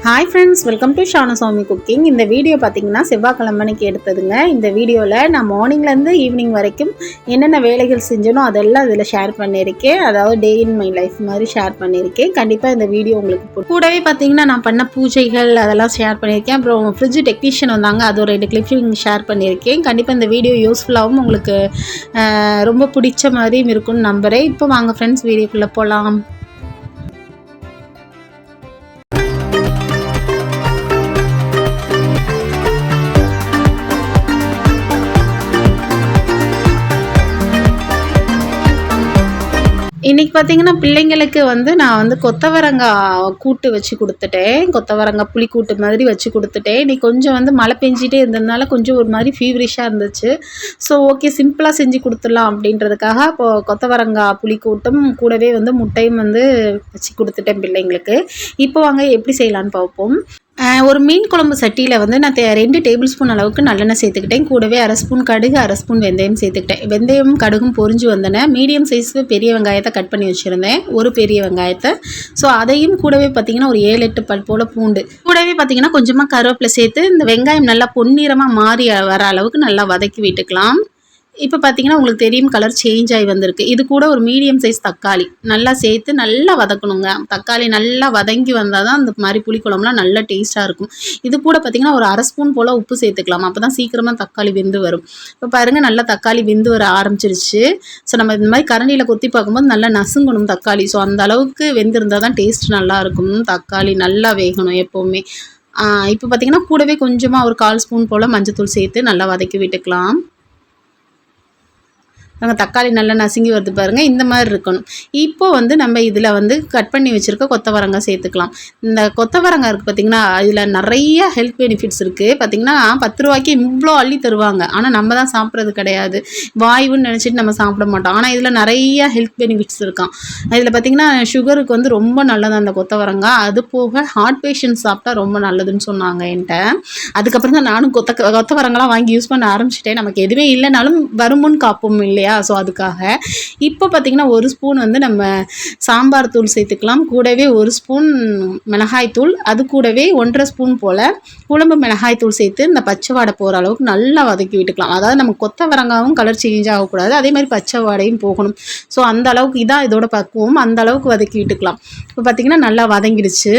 Hi friends, welcome to Shanasami cooking. இந்த video பார்த்தீங்கன்னா செவ்வாய்க்கிழமைக்கு எடுத்ததுங்க. இந்த வீடியோவில் நான் மார்னிங்லேருந்து ஈவினிங் வரைக்கும் என்னென்ன வேலைகள் செஞ்சனோ அதெல்லாம் இதில் ஷேர் பண்ணியிருக்கேன். அதாவது டே இன் மை லைஃப் மாதிரி ஷேர் பண்ணியிருக்கேன். கண்டிப்பாக இந்த வீடியோ உங்களுக்கு கூடவே பார்த்தீங்கன்னா நான் பண்ண பூஜைகள் அதெல்லாம் ஷேர் பண்ணியிருக்கேன். அப்புறம் ஃப்ரிட்ஜ் டெக்னீஷியன் வந்தாங்க, அது ஒரு 2 கிளிப்பிங் ஷேர் பண்ணியிருக்கேன். கண்டிப்பாக இந்த வீடியோ யூஸ்ஃபுல்லாகவும் உங்களுக்கு ரொம்ப பிடிச்ச மாதிரியும் இருக்கும்னு நம்புகிறேன். இப்போ வாங்க ஃப்ரெண்ட்ஸ், வீடியோக்குள்ளே போகலாம். இன்றைக்கி பார்த்திங்கன்னா பிள்ளைங்களுக்கு நான் கொத்தவரங்காய் கூட்டு வச்சு கொடுத்துட்டேன். கொத்தவரங்காய் புளி கூட்டு மாதிரி வச்சு கொடுத்துட்டேன். இன்றைக்கி கொஞ்சம் மழை பெஞ்சிட்டே இருந்ததுனால கொஞ்சம் ஒரு மாதிரி ஃபீவரிஷாக இருந்துச்சு. ஸோ ஓகே, சிம்பிளாக செஞ்சு கொடுத்துடலாம் அப்படின்றதுக்காக இப்போது கொத்தவரங்காய் புளி கூட்டும் கூடவே முட்டையும் வச்சு கொடுத்துட்டேன் பிள்ளைங்களுக்கு. இப்போ வாங்க எப்படி செய்யலான்னு பார்ப்போம். ஒரு மீன் குழம்பு சட்டியில் நான் 2 டேபிள் ஸ்பூன் அளவுக்கு நல்லெண்ணெய் சேர்த்துக்கிட்டேன். கூடவே 1/2 ஸ்பூன் கடுகு, 1/2 ஸ்பூன் வெந்தயம் சேர்த்துக்கிட்டேன். வெந்தயம் கடுகும் பொரிஞ்சு வந்தன மீடியம் சைஸ் பெரிய வெங்காயத்தை கட் பண்ணி வச்சுருந்தேன், ஒரு பெரிய வெங்காயத்தை. ஸோ அதையும் கூடவே பார்த்திங்கன்னா ஒரு 7-8 பல் போல் பூண்டு, கூடவே பார்த்திங்கன்னா கொஞ்சமாக கருவேப்பிலை சேர்த்து இந்த வெங்காயம் நல்லா பொன்னிறமாக மாறி வர அளவுக்கு நல்லா வதக்கி விட்டுக்கலாம். இப்போ பார்த்தீங்கன்னா உங்களுக்கு தெரியும், கலர் சேஞ்ச் ஆகி வந்திருக்கு. இது கூட ஒரு மீடியம் சைஸ் தக்காளி நல்லா சேர்த்து நல்லா வதக்கணுங்க. தக்காளி நல்லா வதங்கி வந்தால் தான் அந்த மாதிரி புளிக்குழம்புலாம் நல்லா டேஸ்ட்டாக இருக்கும். இது கூட பார்த்திங்கன்னா ஒரு 1/2 ஸ்பூன் போல் உப்பு சேர்த்துக்கலாம். அப்போ தான் சீக்கிரமாக தக்காளி வெந்து வரும். இப்போ பாருங்கள், நல்லா தக்காளி வெந்து வர ஆரம்பிச்சிருச்சு. ஸோ நம்ம இந்த மாதிரி கரண்டியில் கொத்தி பார்க்கும்போது நல்லா நசுங்கணும் தக்காளி. ஸோ அந்த அளவுக்கு வெந்திருந்தால் தான் டேஸ்ட் நல்லாயிருக்கும். தக்காளி நல்லா வேகணும் எப்போவுமே. இப்போ பார்த்திங்கன்னா கூடவே கொஞ்சமாக ஒரு 1/4 ஸ்பூன் போல் மஞ்சத்தூள் சேர்த்து நல்லா வதக்கி விட்டுக்கலாம். நாங்கள் தக்காளி நல்லா நசுங்கி வருது பாருங்கள், இந்த மாதிரி இருக்கணும். இப்போது நம்ம இதில் கட் பண்ணி வச்சுருக்க கொத்தவரங்காய் சேர்த்துக்கலாம். இந்த கொத்தவரங்காய் இருக்குது பார்த்திங்கன்னா, இதில் நிறைய ஹெல்த் பெனிஃபிட்ஸ் இருக்குது. பார்த்திங்கன்னா 10 ரூபாய்க்கு இவ்வளோ அள்ளி தருவாங்க. ஆனால் நம்ம தான் சாப்பிட்றது கிடையாது, வாயுன்னு நினச்சிட்டு நம்ம சாப்பிட மாட்டோம். ஆனால் இதில் நிறைய ஹெல்த் பெனிஃபிட்ஸ் இருக்கான். இதில் பார்த்திங்கன்னா சுகருக்கு ரொம்ப நல்லது அந்த கொத்தவரங்காய். அது போக ஹார்ட் பேஷண்ட் சாப்பிட்டா ரொம்ப நல்லதுன்னு சொன்னாங்க என்கிட்ட. அதுக்கப்புறம் தான் நானும் கொத்தவரங்காய்லாம் வாங்கி யூஸ் பண்ண ஆரம்பிச்சிட்டேன். நமக்கு எதுவுமே இல்லைனாலும் வருமுன் காப்போம் இல்லையா? ஸோ அதுக்காக இப்போ பார்த்திங்கன்னா 1 ஸ்பூன் நம்ம சாம்பார் தூள் சேர்த்துக்கலாம். கூடவே 1 ஸ்பூன் மிளகாய் தூள், அது கூடவே 1.5 ஸ்பூன் போல் குழம்பு மிளகாய் தூள் சேர்த்து இந்த பச்சை வாடை போகிற அளவுக்கு நல்லா வதக்கி விட்டுக்கலாம். அதாவது நம்ம கொத்தவரங்காவும் கலர் சேஞ்ச் ஆகக்கூடாது, அதே மாதிரி பச்சை வாடையும் போகணும். ஸோ அந்த அளவுக்கு இதான் இதோட பக்குவம், அந்த அளவுக்கு வதக்கி விட்டுக்கலாம். இப்போ பார்த்திங்கன்னா நல்லா வதங்கிடுச்சு.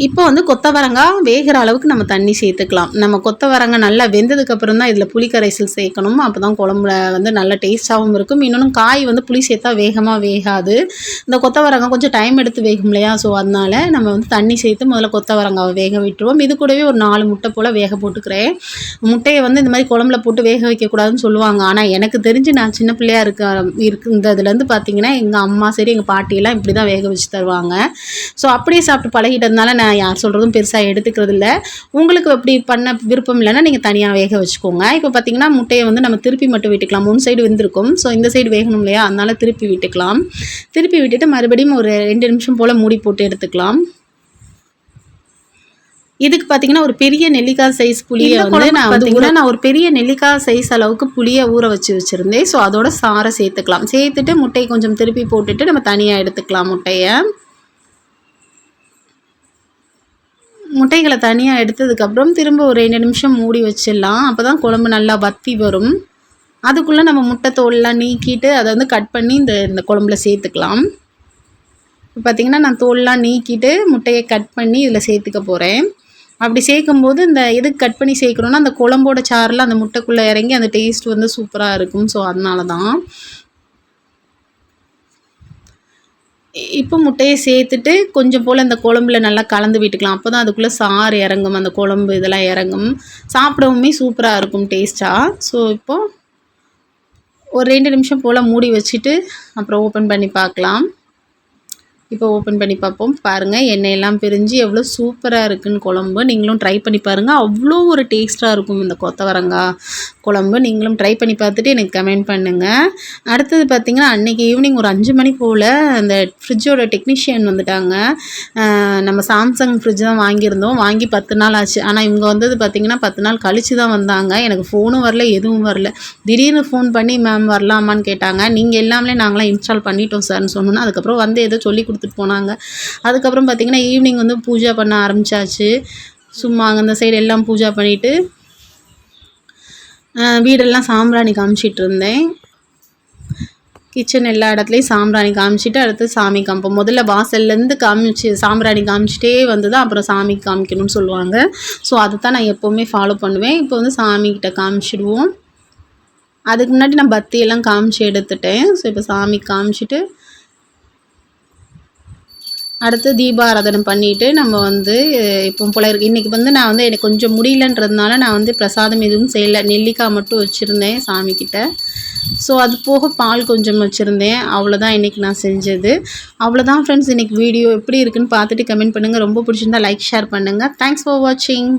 இப்போ கொத்தவரங்காய் வேகிற அளவுக்கு நம்ம தண்ணி சேர்த்துக்கலாம். நம்ம கொத்தவரங்காய் நல்லா வெந்ததுக்கப்புறம் தான் இதில் புளி கரைசல் சேர்க்கணும். அப்போ தான் குழம்புல நல்ல டேஸ்ட்டாகவும் இருக்கும். இன்னொன்று காய் புளி சேர்த்தா வேகமாக வேகாது. இந்த கொத்தவரங்காய் கொஞ்சம் டைம் எடுத்து வேகும் இல்லையா? ஸோ அதனால் நம்ம தண்ணி சேர்த்து முதல்ல கொத்தவரங்காவை வேக விட்டுருவோம். இது கூடவே ஒரு 4 முட்டை போல் வேக போட்டுக்கிறேன். முட்டையை இந்த மாதிரி குழம்புல போட்டு வேக வைக்கக்கூடாதுன்னு சொல்லுவாங்க. ஆனால் எனக்கு தெரிஞ்சு நான் சின்ன பிள்ளையாக இந்த இதுலேருந்து பார்த்திங்கன்னா எங்கள் அம்மா சரி எங்கள் பாட்டியெல்லாம் இப்படி தான் வேக வச்சு தருவாங்க. ஸோ அப்படியே சாப்பிட்டு பழகிட்டதுனால நான் யார் சொல்கிறதும் பெருசாக எடுத்துக்கிறது இல்லை. உங்களுக்கு அப்படி பண்ண விருப்பம் இல்லைன்னா நீங்கள் தனியாக வேக வச்சுக்கோங்க. இப்போ பார்த்திங்கன்னா முட்டையை நம்ம திருப்பி மட்டும் விட்டுக்கலாம். 3 சைடு வெந்திருக்கும். ஸோ இந்த சைடு வேகணும் இல்லையா? அதனால் திருப்பி விட்டுக்கலாம். திருப்பி விட்டுட்டு மறுபடியும் ஒரு 2 நிமிஷம் போல் மூடி போட்டு எடுத்துக்கலாம். இதுக்கு பார்த்திங்கன்னா ஒரு பெரிய நெல்லிக்காய் சைஸ் புளியை நான் ஒரு பெரிய நெல்லிக்காய் சைஸ் அளவுக்கு புளியை ஊற வச்சுருந்தேன். ஸோ அதோட சாறை சேர்த்துக்கலாம். சேர்த்துட்டு முட்டையை கொஞ்சம் திருப்பி போட்டுட்டு நம்ம தனியாக எடுத்துக்கலாம். முட்டைகளை தனியாக எடுத்ததுக்கப்புறம் திரும்ப ஒரு 2 நிமிஷம் மூடி வச்சிடலாம். அப்போ தான் குழம்பு நல்லா வத்தி வரும். அதுக்குள்ளே நம்ம முட்டை தோல்லாம் நீக்கிட்டு அதை கட் பண்ணி இந்த குழம்புல சேர்த்துக்கலாம். இப்போ பார்த்திங்கன்னா நான் தோல்லாம் நீக்கிட்டு முட்டையை கட் பண்ணி இதில் சேர்த்துக்க போகிறேன். அப்படி சேர்க்கும்போது இந்த எதுக்கு கட் பண்ணி சேர்க்கணுன்னா அந்த குழம்போட சாறில் அந்த முட்டைக்குள்ளே இறங்கி அந்த டேஸ்ட் சூப்பராக இருக்கும். ஸோ அதனால தான் இப்போ முட்டையை சேர்த்துட்டு கொஞ்சம் போல் இந்த குழம்புல நல்லா கலந்து விட்டுக்கலாம். அப்போ தான் அதுக்குள்ளே சாறு இறங்கும், அந்த குழம்பு இதெல்லாம் இறங்கும். சாப்பிடவுமே சூப்பராக இருக்கும் டேஸ்ட்டாக. ஸோ இப்போது ஒரு 2 நிமிஷம் போல் மூடி வச்சுட்டு அப்புறம் ஓப்பன் பண்ணி பார்க்கலாம். இப்போ ஓப்பன் பண்ணி பார்ப்போம். பாருங்கள், எண்ணெயெல்லாம் பிரிஞ்சு எவ்வளோ சூப்பராக இருக்குதுன்னு குழம்பு. நீங்களும் ட்ரை பண்ணி பாருங்கள், அவ்வளோ ஒரு டேஸ்ட்டாக இருக்கும் இந்த கொத்தவரங்காய் குழம்பு. நீங்களும் ட்ரை பண்ணி பார்த்துட்டு எனக்கு கமெண்ட் பண்ணுங்கள். அடுத்தது பார்த்திங்கன்னா அன்றைக்கி ஈவினிங் ஒரு 5 மணி போல் அந்த ஃப்ரிட்ஜோட டெக்னீஷியன் வந்துட்டாங்க. நம்ம சாம்சங் ஃப்ரிட்ஜ் தான் வாங்கியிருந்தோம், வாங்கி 10 நாள் ஆச்சு. ஆனால் இவங்க வந்தது பார்த்திங்கன்னா 10 நாள் கழித்து தான் வந்தாங்க. எனக்கு ஃபோனும் வரல, எதுவும் வரல. திடீர்னு ஃபோன் பண்ணி மேம் வரலாமான்னு கேட்டாங்க. நீங்கள் எல்லாமே நாங்களாம் இன்ஸ்டால் பண்ணிட்டோம் சார்னு சொன்னோன்னா அதுக்கப்புறம் ஏதோ சொல்லி கொடுத்துட்டு போனாங்க. அதுக்கப்புறம் பார்த்திங்கன்னா ஈவினிங் வந்து பூஜை பண்ண ஆரம்பித்தாச்சு. சும்மா அங்கே அந்த சைடு எல்லாம் பூஜை பண்ணிவிட்டு வீடெல்லாம் சாம்பிராணி காமிச்சிட்டு இருந்தேன். கிச்சன் எல்லா இடத்துலையும் சாம்பிராணி காமிச்சிட்டு அடுத்து சாமி காமிப்போம். முதல்ல வாசல்லேருந்து சாம்பிராணி காமிச்சிட்டே வந்து தான் அப்புறம் சாமிக்கு காமிக்கணும்னு சொல்லுவாங்க. ஸோ அதை தான் நான் எப்போவுமே ஃபாலோ பண்ணுவேன். இப்போ வந்து சாமிக்கிட்ட காமிச்சிடுவோம். அதுக்கு முன்னாடி நான் பத்தியெல்லாம் காமிச்சு எடுத்துட்டேன். ஸோ இப்போ சாமிக்கு காமிச்சிட்டு அடுத்து தீபாராதனை பண்ணிவிட்டு நம்ம வந்து இப்போ போல இருக்குது. இன்றைக்கி வந்து நான் வந்து எனக்கு கொஞ்சம் முடியலன்றதுனால நான் வந்து பிரசாதம் எதுவும் செய்யலை. நெல்லிக்காய் மட்டும் வச்சுருந்தேன் சாமிக்கிட்ட. ஸோ அது போக பால் கொஞ்சம் வச்சுருந்தேன். அவ்வளோதான் இன்றைக்கி நான் செஞ்சது. அவ்வளோதான் ஃப்ரெண்ட்ஸ். இன்றைக்கி வீடியோ எப்படி இருக்குன்னு பார்த்துட்டு கமெண்ட் பண்ணுங்கள். ரொம்ப பிடிச்சிருந்தா லைக் ஷேர் பண்ணுங்கள். தேங்க்ஸ் ஃபார் வாட்சிங்.